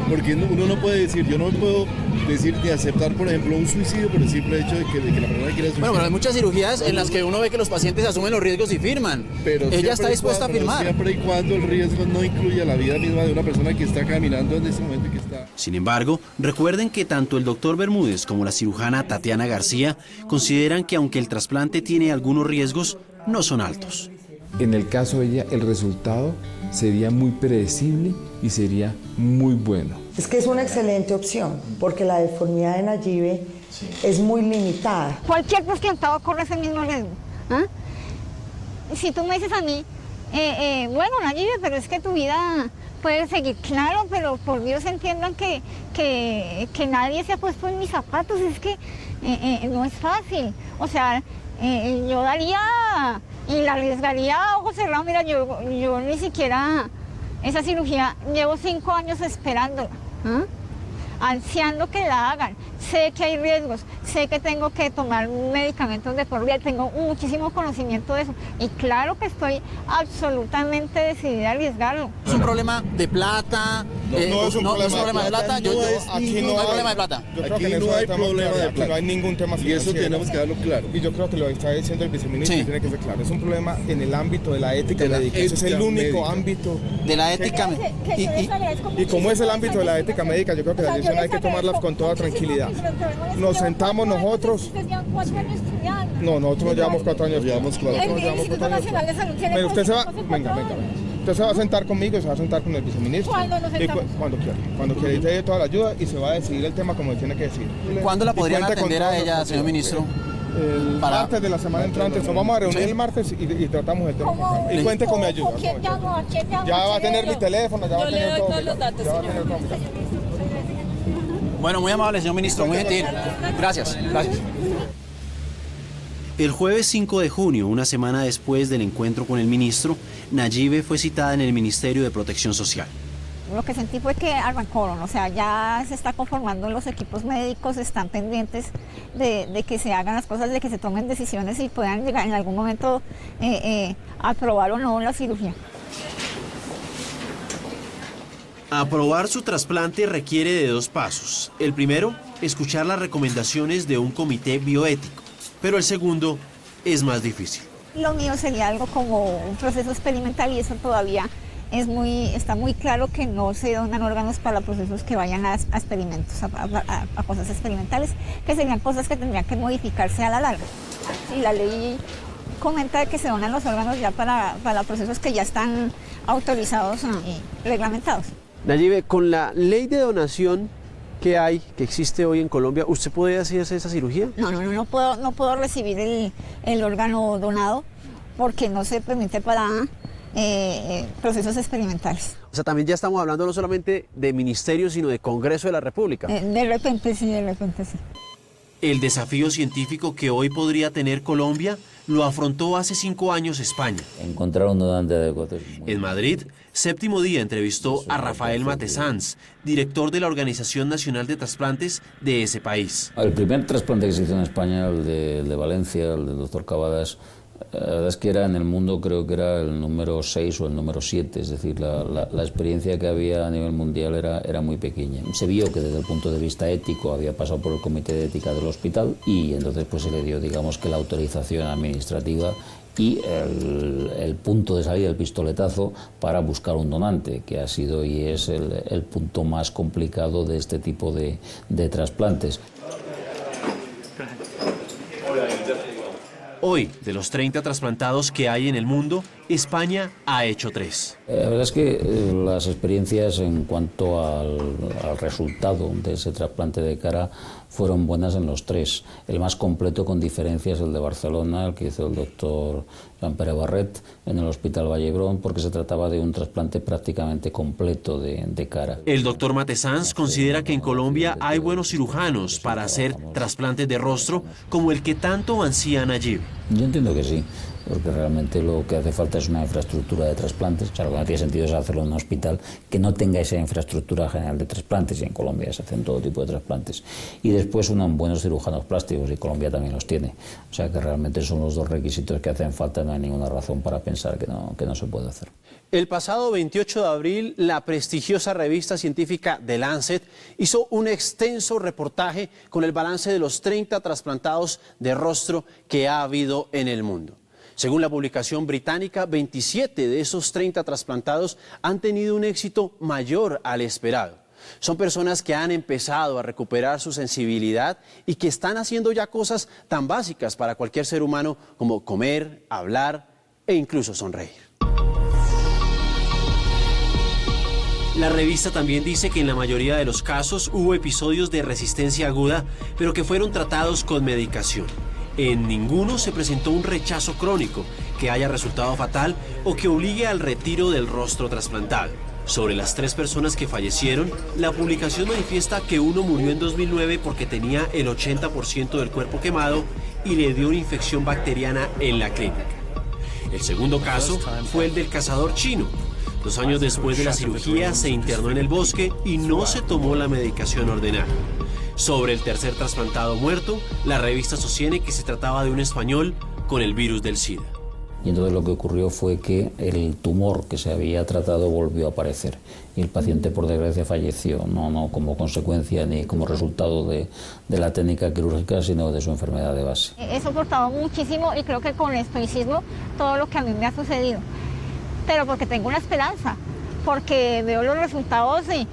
S14: Porque uno no puede decir, yo no puedo decir ni aceptar, por ejemplo, un suicidio por el simple hecho de que la persona quiera suicidio.
S13: Bueno, pero hay muchas cirugías en las que uno ve que los pacientes asumen los riesgos y firman.
S14: Pero
S13: ella está dispuesta a firmar.
S14: Siempre y cuando el riesgo no incluya la vida misma de una persona que está caminando en ese momento y que está...
S3: Sin embargo, recuerden que tanto el doctor Bermúdez como la cirujana Tatiana García consideran que aunque el trasplante tiene algunos riesgos, no son altos.
S15: En el caso de ella, el resultado sería muy predecible y sería muy bueno.
S16: Es que es una excelente opción, porque la deformidad de Nayibe es muy limitada.
S2: Cualquier trasplantado corre ese mismo riesgo. ¿Ah? Si tú me dices a mí, bueno, Nayibe, pero es que tu vida puede seguir, claro, pero por Dios entiendan que nadie se ha puesto en mis zapatos, es que no es fácil. O sea, yo daría y la arriesgaría a ojos cerrados. Mira, yo ni siquiera esa cirugía llevo 5 años esperándola, ansiando que la hagan. Sé que hay riesgos, sé que tengo que tomar medicamentos de por vida, tengo muchísimo conocimiento de eso y claro que estoy absolutamente decidida a arriesgarlo.
S13: ¿Es un problema de plata?
S14: No es un problema
S13: de plata.
S14: Aquí no hay problema de plata. Aquí no hay problema de plata. No hay ningún tema financiero. Y eso tenemos que darlo claro. Y yo creo que lo está diciendo el viceministro, tiene que ser claro. Es un problema en el ámbito de la ética médica. Ese es el único ámbito
S13: de la ética médica.
S14: Y como es el ámbito de la ética médica, yo creo que
S5: operaciones hay que tomarlas con toda tranquilidad. Nos sentamos nosotros. No, nosotros no llevamos 4 años.
S2: El Instituto Nacional de Salud tiene...
S5: Mira, usted se va... Venga. Usted se va a sentar conmigo y se va a sentar con el viceministro.
S2: ¿Cuándo nos sentamos?
S5: Cuando quiera. Y te dé toda la ayuda y se va a decidir el tema como tiene que decir.
S6: ¿Cuándo la podrían atender a ella, señor ministro?
S5: El martes de la semana entrante. Nos vamos a reunir el martes y tratamos el tema. Y cuente con mi ayuda. Ya va a tener mi teléfono, ya va a tener todos los datos.
S6: Bueno, muy amable, señor ministro, muy gentil. Gracias.
S3: El jueves 5 de junio, una semana después del encuentro con el ministro, Nayibe fue citada en el Ministerio de Protección Social.
S2: Lo que sentí fue que arrancaron, o sea, ya se está conformando los equipos médicos, están pendientes de que se hagan las cosas, de que se tomen decisiones y puedan llegar en algún momento a aprobar o no la cirugía.
S3: Aprobar su trasplante requiere de 2 pasos. El primero, escuchar las recomendaciones de un comité bioético, pero el segundo es más difícil.
S2: Lo mío sería algo como un proceso experimental y eso todavía está muy claro que no se donan órganos para procesos que vayan a experimentos, a cosas experimentales, que serían cosas que tendrían que modificarse a la larga. Y la ley comenta que se donan los órganos ya para procesos que ya están autorizados y reglamentados.
S6: Nayibe, con la ley de donación que existe hoy en Colombia, ¿usted puede hacerse esa cirugía?
S2: No puedo recibir el órgano donado porque no se permite para procesos experimentales.
S6: O sea, también ya estamos hablando no solamente de ministerio, sino de Congreso de la República.
S2: De repente sí.
S3: El desafío científico que hoy podría tener Colombia lo afrontó hace 5 años España.
S22: Encontrar un donante adecuado.
S3: En Madrid, Séptimo Día entrevistó a Rafael Matesanz, director de la Organización Nacional de Trasplantes de ese país.
S22: El primer trasplante que se hizo en España, el de Valencia, el del doctor Cavadas, la verdad es que era en el mundo, creo que era el número 6 o el número 7, es decir, la experiencia que había a nivel mundial era muy pequeña. Se vio que desde el punto de vista ético había pasado por el Comité de Ética del hospital y entonces pues se le dio, digamos, que la autorización administrativa y el punto de salida, el pistoletazo para buscar un donante, que ha sido y es el punto más complicado de este tipo de trasplantes.
S3: Hoy, de los 30 trasplantados que hay en el mundo, España ha hecho 3.
S22: La verdad es que las experiencias en cuanto al resultado de ese trasplante de cara fueron buenas en los 3. El más completo con diferencia es el de Barcelona, el que hizo el doctor Jean-Pere Barret en el Hospital Vallebrón, porque se trataba de un trasplante prácticamente completo de cara.
S3: El doctor Matesanz considera que en Colombia hay buenos cirujanos para hacer trasplantes de rostro como el que tanto ansía Nayibe.
S22: Yo entiendo que sí, porque realmente lo que hace falta es una infraestructura de trasplantes. O sea, lo que no tiene sentido es hacerlo en un hospital que no tenga esa infraestructura general de trasplantes, y en Colombia se hacen todo tipo de trasplantes. Y después unos buenos cirujanos plásticos, y Colombia también los tiene. O sea que realmente son los 2 requisitos que hacen falta, no hay ninguna razón para pensar que no se puede hacer.
S6: El pasado 28 de abril, la prestigiosa revista científica The Lancet hizo un extenso reportaje con el balance de los 30 trasplantados de rostro que ha habido en el mundo. Según la publicación británica, 27 de esos 30 trasplantados han tenido un éxito mayor al esperado. Son personas que han empezado a recuperar su sensibilidad y que están haciendo ya cosas tan básicas para cualquier ser humano como comer, hablar e incluso sonreír.
S3: La revista también dice que en la mayoría de los casos hubo episodios de resistencia aguda, pero que fueron tratados con medicación. En ninguno se presentó un rechazo crónico que haya resultado fatal o que obligue al retiro del rostro trasplantado. Sobre las 3 personas que fallecieron, la publicación manifiesta que uno murió en 2009 porque tenía el 80% del cuerpo quemado y le dio una infección bacteriana en la clínica. El segundo caso fue el del cazador chino. 2 años después de la cirugía se internó en el bosque y no se tomó la medicación ordenada. Sobre el tercer trasplantado muerto, la revista sostiene que se trataba de un español con el virus del SIDA.
S22: Y entonces lo que ocurrió fue que el tumor que se había tratado volvió a aparecer y el paciente, por desgracia, falleció, no como consecuencia ni como resultado de la técnica quirúrgica, sino de su enfermedad de base.
S2: He soportado muchísimo y creo que con estoicismo todo lo que a mí me ha sucedido, pero porque tengo una esperanza, porque veo los resultados en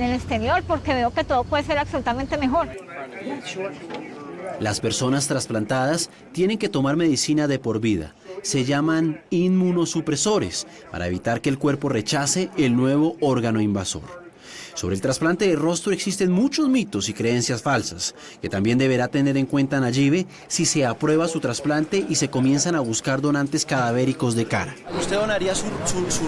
S2: el exterior, porque veo que todo puede ser absolutamente mejor.
S3: Las personas trasplantadas tienen que tomar medicina de por vida. Se llaman inmunosupresores para evitar que el cuerpo rechace el nuevo órgano invasor. Sobre el trasplante de rostro existen muchos mitos y creencias falsas, que también deberá tener en cuenta Nayibe si se aprueba su trasplante y se comienzan a buscar donantes cadavéricos de cara.
S6: ¿Usted donaría su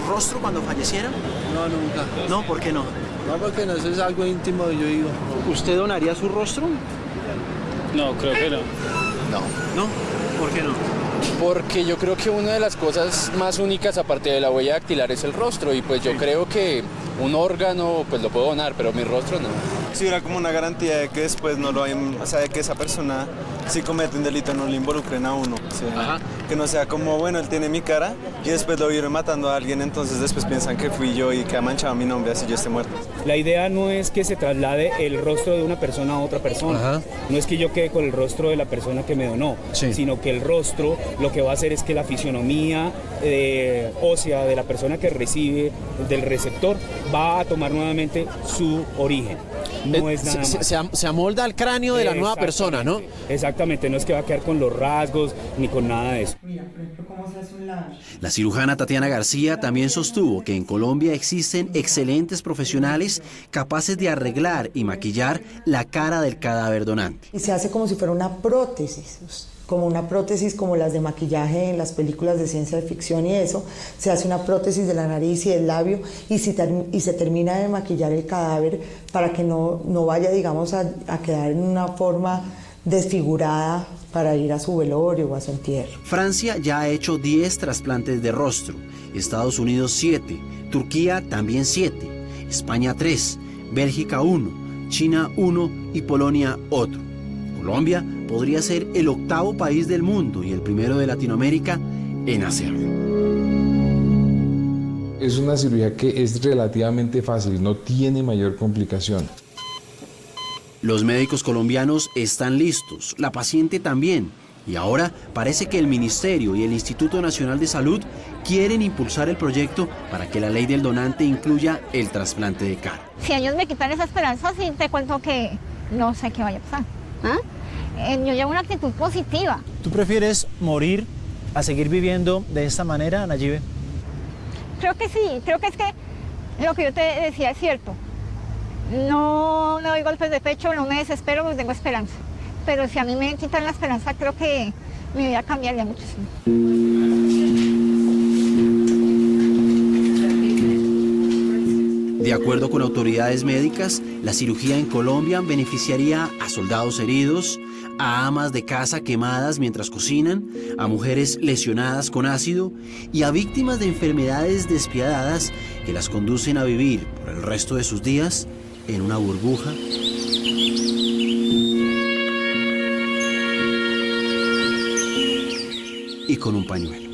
S6: rostro cuando falleciera?
S18: No, nunca.
S6: No, ¿por qué no?
S18: No, porque no, eso es algo íntimo, yo digo.
S6: ¿Usted donaría su rostro?
S8: No, creo que no.
S6: ¿No? ¿Por qué no?
S8: Porque yo creo que una de las cosas más únicas aparte de la huella dactilar es el rostro y pues yo creo que un órgano pues lo puedo donar, pero mi rostro no.
S10: Si hubiera como una garantía de que después no lo hayan, o sea, de que esa persona si comete un delito no le involucren a uno, o sea, que no sea como, bueno, él tiene mi cara y después lo vieron matando a alguien, entonces después piensan que fui yo y que ha manchado mi nombre así yo esté muerto.
S20: La idea no es que se traslade el rostro de una persona a otra persona, no es que yo quede con el rostro de la persona que me donó, sino que el rostro lo que va a hacer es que la fisionomía ósea de la persona que recibe, del receptor, va a tomar nuevamente su origen. No es nada más.
S6: Se amolda al cráneo de la nueva persona, ¿no?
S20: Exactamente, no es que va a quedar con los rasgos ni con nada de eso.
S16: Mira, por ejemplo, cómo se hace un lado.
S3: La cirujana Tatiana García también sostuvo que en Colombia existen excelentes profesionales capaces de arreglar y maquillar la cara del cadáver donante.
S16: Y se hace como si fuera una prótesis, como las de maquillaje en las películas de ciencia ficción y eso. Se hace una prótesis de la nariz y del labio y se termina de maquillar el cadáver para que no vaya, digamos, a quedar en una forma desfigurada para ir a su velorio o a su entierro.
S3: Francia ya ha hecho 10 trasplantes de rostro, Estados Unidos 7, Turquía también 7, España 3, Bélgica 1, China 1 y Polonia otro. Colombia podría ser el 8º país del mundo y el primero de Latinoamérica en hacerlo.
S15: Es una cirugía que es relativamente fácil, no tiene mayor complicación.
S3: Los médicos colombianos están listos, la paciente también. Y ahora parece que el Ministerio y el Instituto Nacional de Salud quieren impulsar el proyecto para que la ley del donante incluya el trasplante de cara.
S2: Si ellos me quitan esa esperanza, sí te cuento que no sé qué vaya a pasar. Yo llevo una actitud positiva.
S6: ¿Tú prefieres morir a seguir viviendo de esta manera, Nayibe?
S2: Creo que sí, creo que es que lo que yo te decía es cierto. No me doy golpes de pecho, no me desespero porque tengo esperanza. Pero si a mí me quitan la esperanza, creo que mi vida cambiaría muchísimo.
S3: De acuerdo con autoridades médicas, la cirugía en Colombia beneficiaría a soldados heridos, a amas de casa quemadas mientras cocinan, a mujeres lesionadas con ácido y a víctimas de enfermedades despiadadas que las conducen a vivir por el resto de sus días en una burbuja y con un pañuelo.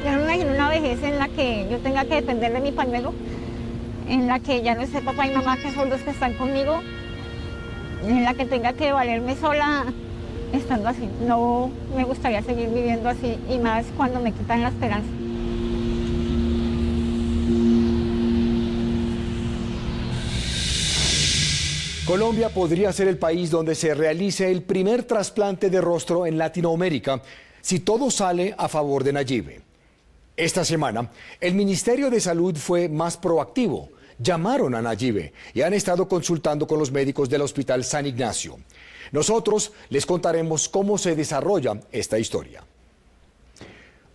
S2: Yo no me imagino una vejez en la que yo tenga que depender de mi pañuelo, en la que ya no esté papá y mamá, que son los que están conmigo, en la que tenga que valerme sola estando así. No me gustaría seguir viviendo así, y más cuando me quitan la esperanza.
S1: Colombia podría ser el país donde se realice el primer trasplante de rostro en Latinoamérica si todo sale a favor de Nayibe. Esta semana, el Ministerio de Salud fue más proactivo. Llamaron a Nayibe y han estado consultando con los médicos del Hospital San Ignacio. Nosotros les contaremos cómo se desarrolla esta historia.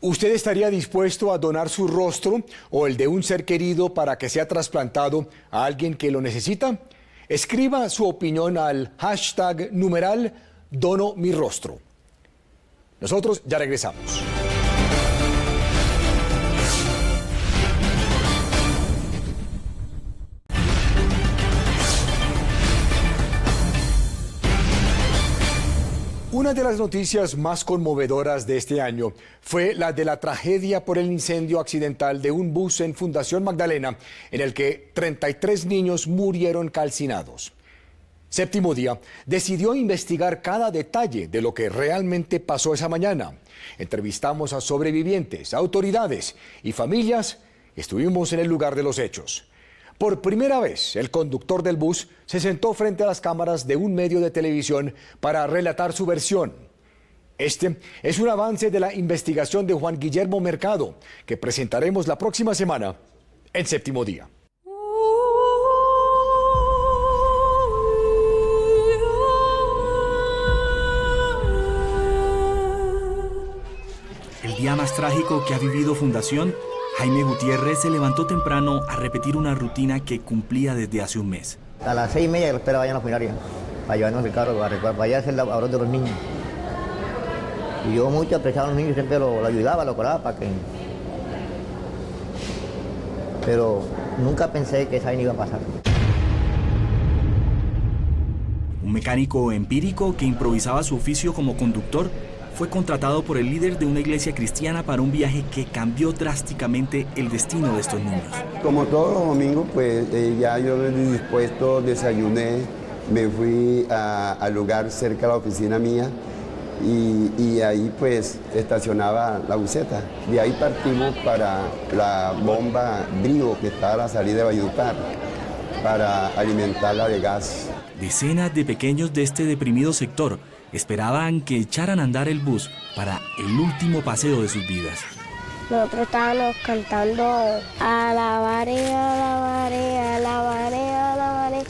S1: ¿Usted estaría dispuesto a donar su rostro o el de un ser querido para que sea trasplantado a alguien que lo necesita? Escriba su opinión al hashtag #DonoMiRostro. Nosotros ya regresamos. Una de las noticias más conmovedoras de este año fue la de la tragedia por el incendio accidental de un bus en Fundación Magdalena, en el que 33 niños murieron calcinados. Séptimo Día decidió investigar cada detalle de lo que realmente pasó esa mañana. Entrevistamos a sobrevivientes, autoridades y familias y estuvimos en el lugar de los hechos. Por primera vez, el conductor del bus se sentó frente a las cámaras de un medio de televisión para relatar su versión. Este es un avance de la investigación de Juan Guillermo Mercado, que presentaremos la próxima semana en Séptimo Día.
S11: El día más trágico que ha vivido Fundación, Jaime Gutiérrez se levantó temprano a repetir una rutina que cumplía desde hace un mes.
S12: A las 6:30 lo esperaba allá en la funeraria, para llevarnos el carro, para allá hacer la labor de los niños. Y yo mucho apreciaba a los niños, siempre lo ayudaba, lo colaba para que... Pero nunca pensé que esa vaina iba a pasar.
S11: Un mecánico empírico que improvisaba su oficio como conductor fue contratado por el líder de una iglesia cristiana para un viaje que cambió drásticamente el destino de estos niños.
S23: Como todos los domingos, pues ya yo dispuesto, desayuné, me fui al lugar cerca de la oficina mía y ahí pues estacionaba la buseta. De ahí partimos para la bomba Brío que está a la salida de Valledupar para alimentarla de gas.
S11: Decenas de pequeños de este deprimido sector esperaban que echaran a andar el bus para el último paseo de sus vidas.
S24: Nosotros estábamos cantando alabaré, alabaré, alabaré, alabaré,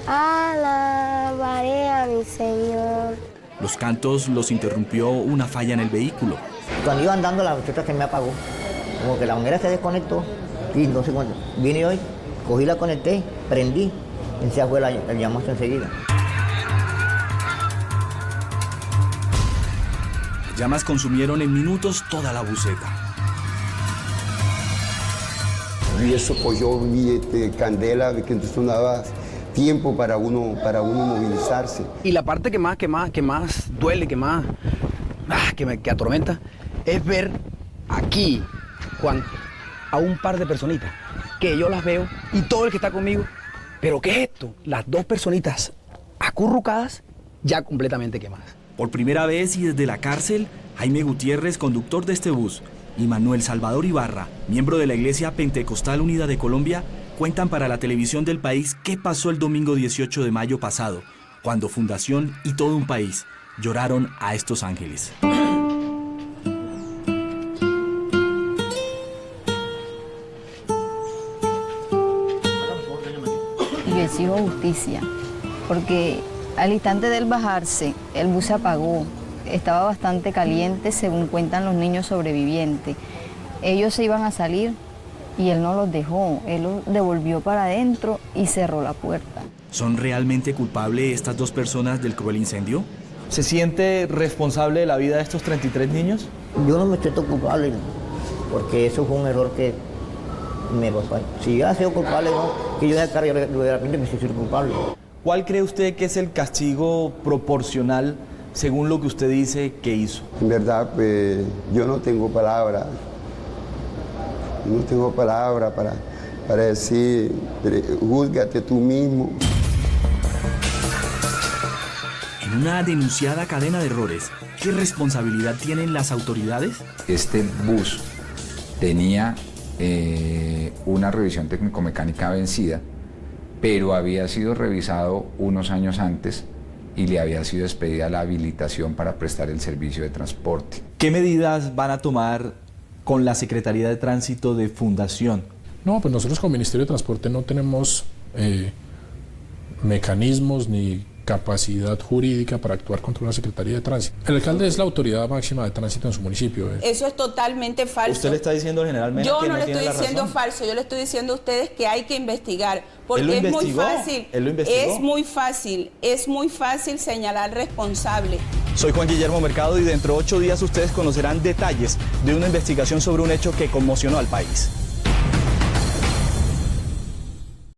S24: alabaré a mi Señor.
S11: Los cantos los interrumpió una falla en el vehículo.
S12: Cuando iba andando la muchacha se me apagó, como que la manguera se desconectó y no sé cuándo. Vine hoy, cogí la conecté, prendí y se fue el llamazo enseguida.
S11: Llamas consumieron en minutos toda la buseta.
S23: Y eso cogió candela, que entonces no daba tiempo para uno movilizarse.
S25: Y la parte que más duele, que atormenta, es ver aquí, Juan, a un par de personitas, que yo las veo, y todo el que está conmigo, pero ¿qué es esto? Las dos personitas acurrucadas, ya completamente quemadas.
S11: Por primera vez y desde la cárcel, Jaime Gutiérrez, conductor de este bus, y Manuel Salvador Ibarra, miembro de la Iglesia Pentecostal Unida de Colombia, cuentan para la televisión del país qué pasó el domingo 18 de mayo pasado, cuando Fundación y todo un país lloraron a estos ángeles.
S26: Y yo exijo justicia, porque al instante de él bajarse, el bus se apagó. Estaba bastante caliente, según cuentan los niños sobrevivientes. Ellos se iban a salir y él no los dejó. Él los devolvió para adentro y cerró la puerta.
S11: ¿Son realmente culpables estas dos personas del cruel incendio?
S27: ¿Se siente responsable de la vida de estos 33 niños?
S12: Yo no me siento culpable, porque eso fue un error que me pasó. Si yo hubiera sido culpable, no, que yo de cara, yo de repente me siento culpable.
S27: ¿Cuál cree usted que es el castigo proporcional según lo que usted dice que hizo?
S23: En verdad, pues yo no tengo palabras. No tengo palabras para decir, júzgate tú mismo.
S11: En una denunciada cadena de errores, ¿qué responsabilidad tienen las autoridades?
S28: Este bus tenía una revisión técnico-mecánica vencida, pero había sido revisado unos años antes y le había sido expedida la habilitación para prestar el servicio de transporte.
S27: ¿Qué medidas van a tomar con la Secretaría de Tránsito de Fundación?
S29: No, pues nosotros como Ministerio de Transporte no tenemos mecanismos ni capacidad jurídica para actuar contra una Secretaría de Tránsito. El alcalde es la autoridad máxima de tránsito en su municipio.
S30: Eso es totalmente falso.
S27: ¿Usted le está diciendo al general Mena
S30: yo
S27: que
S30: no
S27: no
S30: le estoy diciendo falso, yo le estoy diciendo a ustedes que hay que investigar, porque
S27: es muy fácil. ¿Él lo investigó?
S30: Es muy fácil señalar responsable.
S27: Soy Juan Guillermo Mercado y dentro de 8 días ustedes conocerán detalles de una investigación sobre un hecho que conmocionó al país.